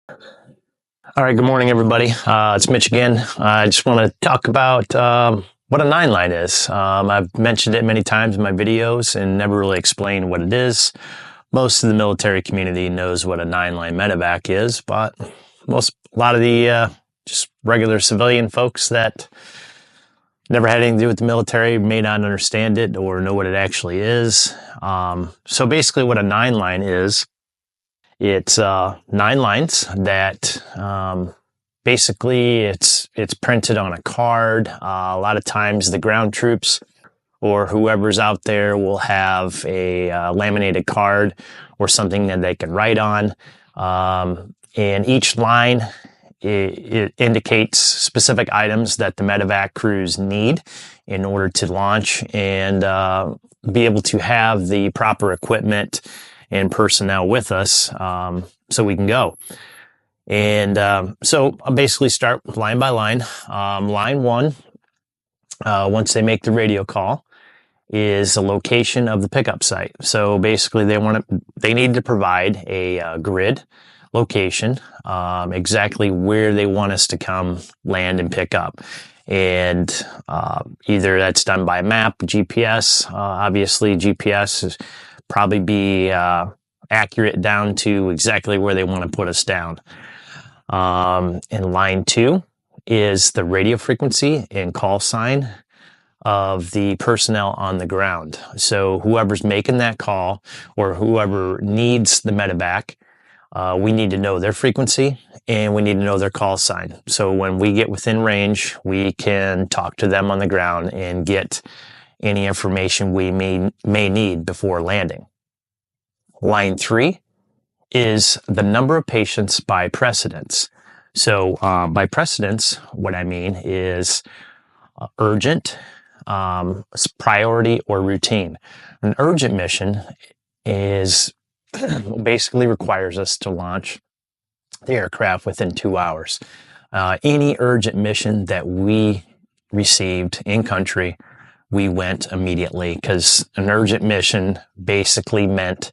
All right, good morning, everybody. It's Mitch again. I just want to talk about what a 9-line is. I've mentioned it many times in my videos and never really explained what it is. Most of the military community knows what a 9-line medevac is, but a lot of the just regular civilian folks that never had anything to do with the military may not understand it or know what it actually is. So basically, what a 9-line is. It's 9 lines that basically it's printed on a card. A lot of times the ground troops or whoever's out there will have a laminated card or something that they can write on. And each line it indicates specific items that the medevac crews need in order to launch and be able to have the proper equipment and personnel with us so we can go. And so I'll basically start line by line. Line one, once they make the radio call, is the location of the pickup site. So basically they need to provide a grid location, exactly where they want us to come land and pick up. And either that's done by map, GPS. Obviously, GPS is probably be accurate down to exactly where they want to put us down. And line two is the radio frequency and call sign of the personnel on the ground. So whoever's making that call or whoever needs the medevac, we need to know their frequency and we need to know their call sign. So when we get within range, we can talk to them on the ground and get any information we may need before landing. Line three is the number of patients by precedence. So by precedence, what I mean is urgent, priority, or routine. An urgent mission is basically requires us to launch the aircraft within 2 hours. Any urgent mission that we received in country, we went immediately because an urgent mission basically meant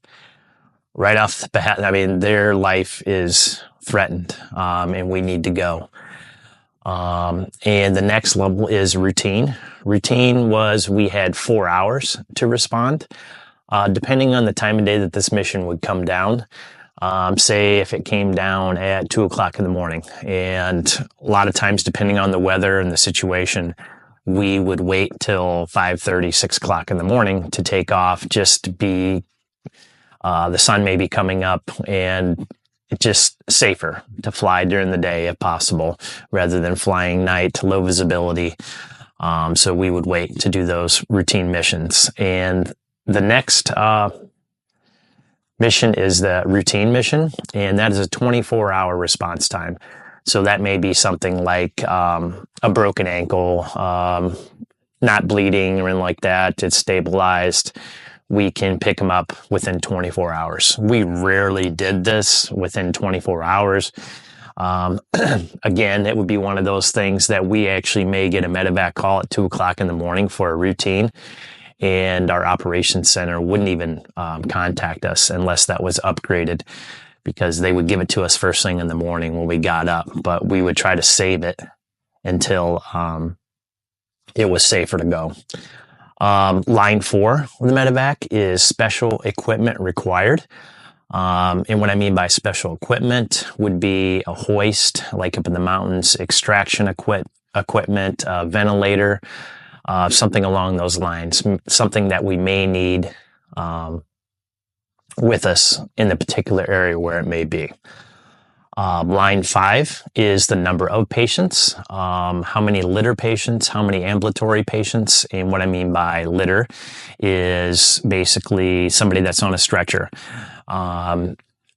right off the bat, I mean, their life is threatened and we need to go. And the next level is routine. Routine was we had 4 hours to respond. Depending on the time of day that this mission would come down, say if it came down at 2 o'clock in the morning, and a lot of times depending on the weather and the situation, we would wait till 5:30, 6 o'clock in the morning to take off just to be, the sun may be coming up and it's just safer to fly during the day if possible, rather than flying night, low visibility. So we would wait to do those routine missions. And the next mission is the routine mission, and that is a 24-hour response time. So that may be something like a broken ankle, not bleeding or anything like that. It's stabilized. We can pick them up within 24 hours. We rarely did this within 24 hours. Again, it would be one of those things that we actually may get a medevac call at 2 o'clock in the morning for a routine, and our operations center wouldn't even contact us unless that was upgraded, because they would give it to us first thing in the morning when we got up, but we would try to save it until it was safer to go. Line four of the medevac is special equipment required. And what I mean by special equipment would be a hoist, like up in the mountains, extraction equipment, ventilator, something along those lines, something that we may need with us in the particular area where it may be. Line five is the number of patients, how many litter patients, how many ambulatory patients. And what I mean by litter is basically somebody that's on a stretcher.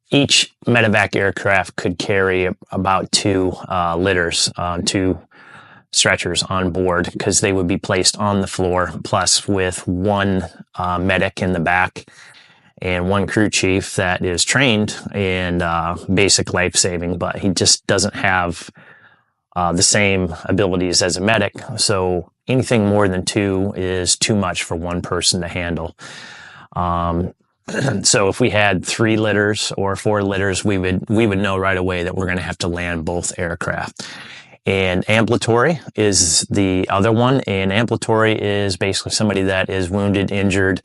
Each medevac aircraft could carry about 2 litters, 2 stretchers on board, because they would be placed on the floor, plus with 1 medic in the back and 1 crew chief that is trained in basic life saving, but he just doesn't have the same abilities as a medic. So anything more than 2 is too much for 1 person to handle. So if we had 3 litters or 4 litters, we would know right away that we're going to have to land both aircraft. And ambulatory is the other one. And ambulatory is basically somebody that is wounded, injured,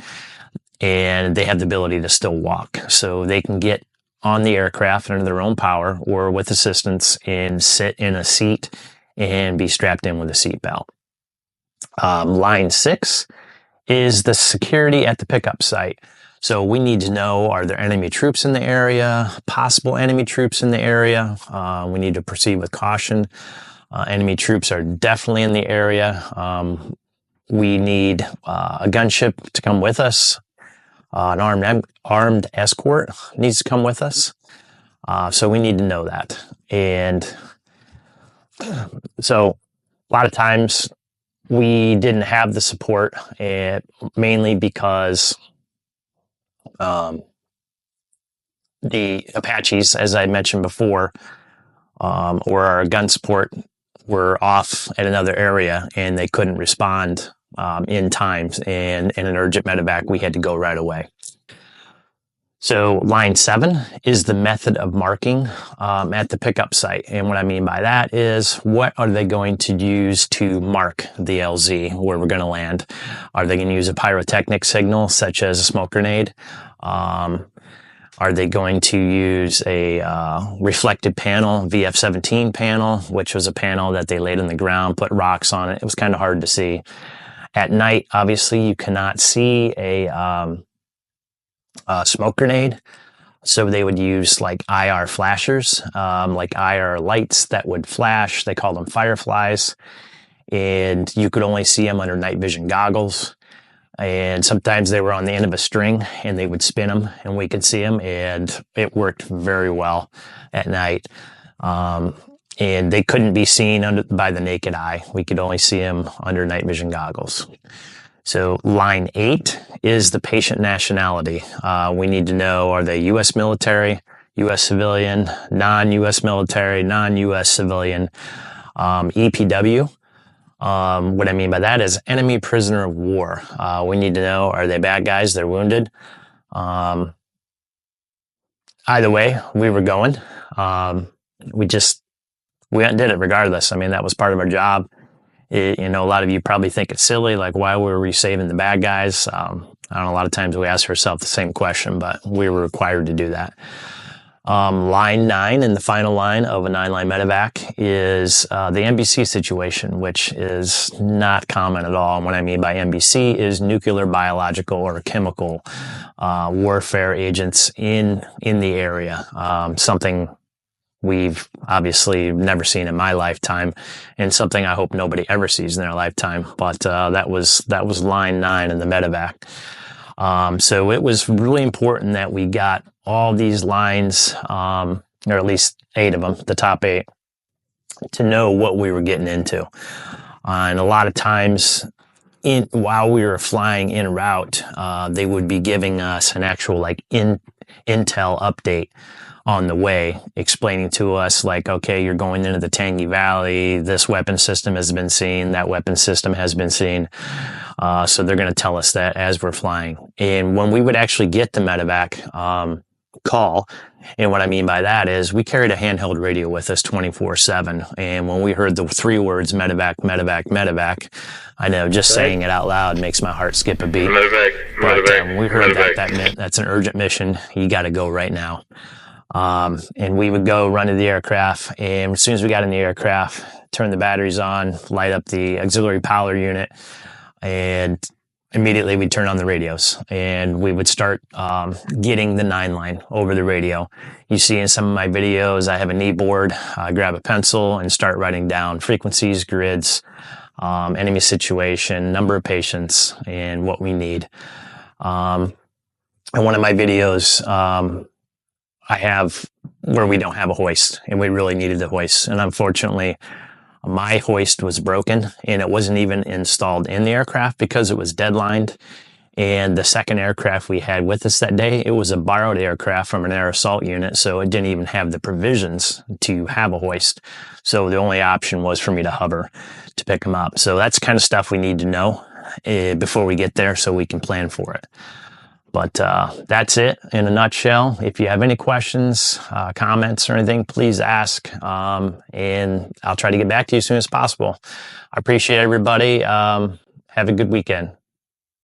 and they have the ability to still walk. So they can get on the aircraft under their own power or with assistance and sit in a seat and be strapped in with a seatbelt. Line 6 is the security at the pickup site. So we need to know, are there enemy troops in the area, possible enemy troops in the area? We need to proceed with caution. Enemy troops are definitely in the area. We need a gunship to come with us. An armed escort needs to come with us. So we need to know that. And so a lot of times we didn't have the support, mainly because the Apaches, as I mentioned before, or our gun support were off at another area and they couldn't respond in time. And in an urgent medevac, we had to go right away. So line 7 is the method of marking at the pickup site. And what I mean by that is, what are they going to use to mark the LZ where we're going to land? Are they going to use a pyrotechnic signal such as a smoke grenade? Are they going to use a reflected panel, VF-17 panel, which was a panel that they laid on the ground, put rocks on it? It was kind of hard to see. At night, obviously, you cannot see a smoke grenade. So they would use like IR flashers, like IR lights that would flash. They call them fireflies. And you could only see them under night vision goggles. And sometimes they were on the end of a string and they would spin them and we could see them, and it worked very well at night. And they couldn't be seen by the naked eye. We could only see them under night vision goggles. So line 8 is the patient nationality. We need to know, are they U.S. military, U.S. civilian, non-U.S. military, non-U.S. civilian, EPW. What I mean by that is enemy prisoner of war. We need to know, are they bad guys? They're wounded. Either way, we were going. We went and did it regardless. I mean, that was part of our job. A lot of you probably think it's silly, like, why were we saving the bad guys? I don't know, a lot of times we ask ourselves the same question, but we were required to do that. Line 9, and the final line of a 9-line medevac, is the NBC situation, which is not common at all. And what I mean by NBC is nuclear, biological, or chemical warfare agents in the area. Something we've obviously never seen in my lifetime, and something I hope nobody ever sees in their lifetime. But that was line 9 in the medevac. So it was really important that we got all these lines, or at least 8 of them, the top 8, to know what we were getting into. And a lot of times, while we were flying en route, they would be giving us an actual intel update on the way, explaining to us, like, okay, you're going into the Tangi Valley, this weapon system has been seen, that weapon system has been seen. So they're going to tell us that as we're flying. And when we would actually get the medevac call, and what I mean by that is we carried a handheld radio with us 24/7. And when we heard the 3 words medevac, medevac, medevac, I know just saying it out loud makes my heart skip a beat. Medevac, but medevac, when we heard medevac. that meant that's an urgent mission. You got to go right now. And we would go run to the aircraft, and as soon as we got in the aircraft, turn the batteries on, light up the auxiliary power unit, and immediately we'd turn on the radios, and we would start getting the 9-line over the radio. You see in some of my videos, I have a knee board. I grab a pencil and start writing down frequencies, grids, enemy situation, number of patients, and what we need. In one of my videos, I have where we don't have a hoist, and we really needed the hoist. And unfortunately, my hoist was broken, and it wasn't even installed in the aircraft because it was deadlined. And the second aircraft we had with us that day, it was a borrowed aircraft from an air assault unit, so it didn't even have the provisions to have a hoist. So the only option was for me to hover to pick them up. So that's kind of stuff we need to know before we get there so we can plan for it. But that's it in a nutshell. If you have any questions, comments, or anything, please ask, and I'll try to get back to you as soon as possible. I appreciate everybody. Have a good weekend.